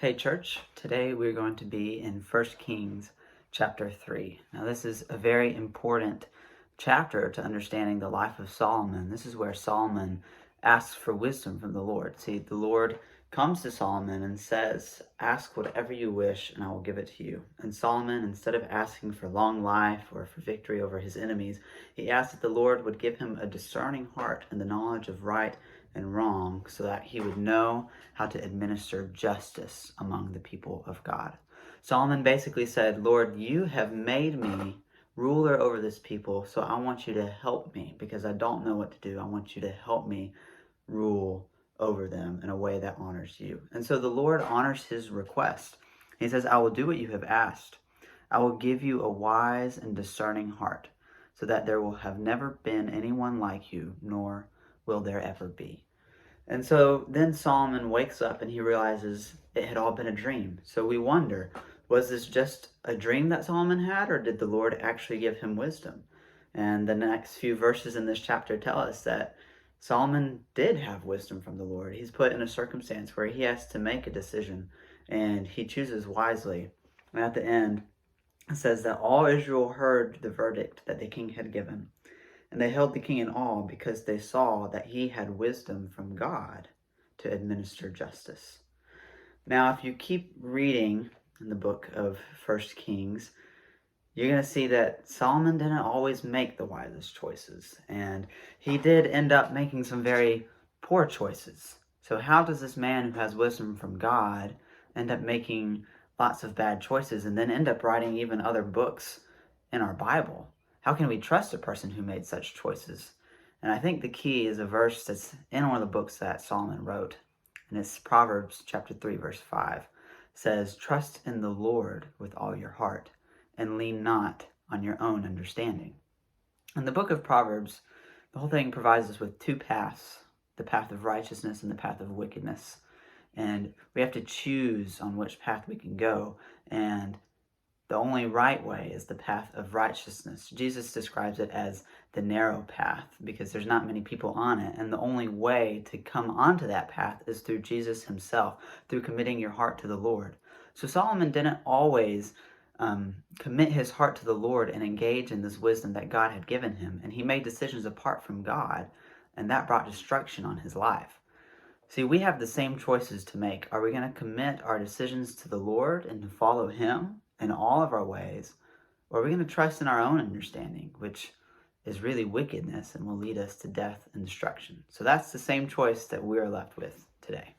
Hey church, today we're going to be in 1 Kings chapter 3. Now this is a very important chapter to understanding the life of Solomon. This is where Solomon asks for wisdom from the Lord. See, the Lord comes to Solomon and says, "Ask whatever you wish and I will give it to you." And Solomon, instead of asking for long life or for victory over his enemies, he asked that the Lord would give him a discerning heart and the knowledge of right and wrong so that he would know how to administer justice among the people of God. Solomon basically said, "Lord, you have made me ruler over this people, so I want you to help me because I don't know what to do. I want you to help me rule over them in a way that honors you." And so the Lord honors his request. He says, "I will do what you have asked. I will give you a wise and discerning heart so that there will have never been anyone like you, nor will there ever be." And so then Solomon wakes up and he realizes it had all been a dream. So we wonder, was this just a dream that Solomon had, or did the Lord actually give him wisdom? And the next few verses in this chapter tell us that Solomon did have wisdom from the Lord. He's put in a circumstance where he has to make a decision, and he chooses wisely. And at the end, it says that all Israel heard the verdict that the king had given. And they held the king in awe because they saw that he had wisdom from God to administer justice. Now, if you keep reading in the book of 1 Kings, you're going to see that Solomon didn't always make the wisest choices. And he did end up making some very poor choices. So how does this man who has wisdom from God end up making lots of bad choices and then end up writing even other books in our Bible? How can we trust a person who made such choices? And I think the key is a verse that's in one of the books that Solomon wrote. And it's Proverbs chapter 3, verse 5. It says, "Trust in the Lord with all your heart and lean not on your own understanding." In the book of Proverbs, the whole thing provides us with two paths, the path of righteousness and the path of wickedness. And we have to choose on which path we can go. And the only right way is the path of righteousness. Jesus describes it as the narrow path because there's not many people on it. And the only way to come onto that path is through Jesus himself, through committing your heart to the Lord. So Solomon didn't always commit his heart to the Lord and engage in this wisdom that God had given him. And he made decisions apart from God, and that brought destruction on his life. See, we have the same choices to make. Are we going to commit our decisions to the Lord and to follow him in all of our ways? Or are we going to trust in our own understanding, which is really wickedness and will lead us to death and destruction? So that's the same choice that we're left with today.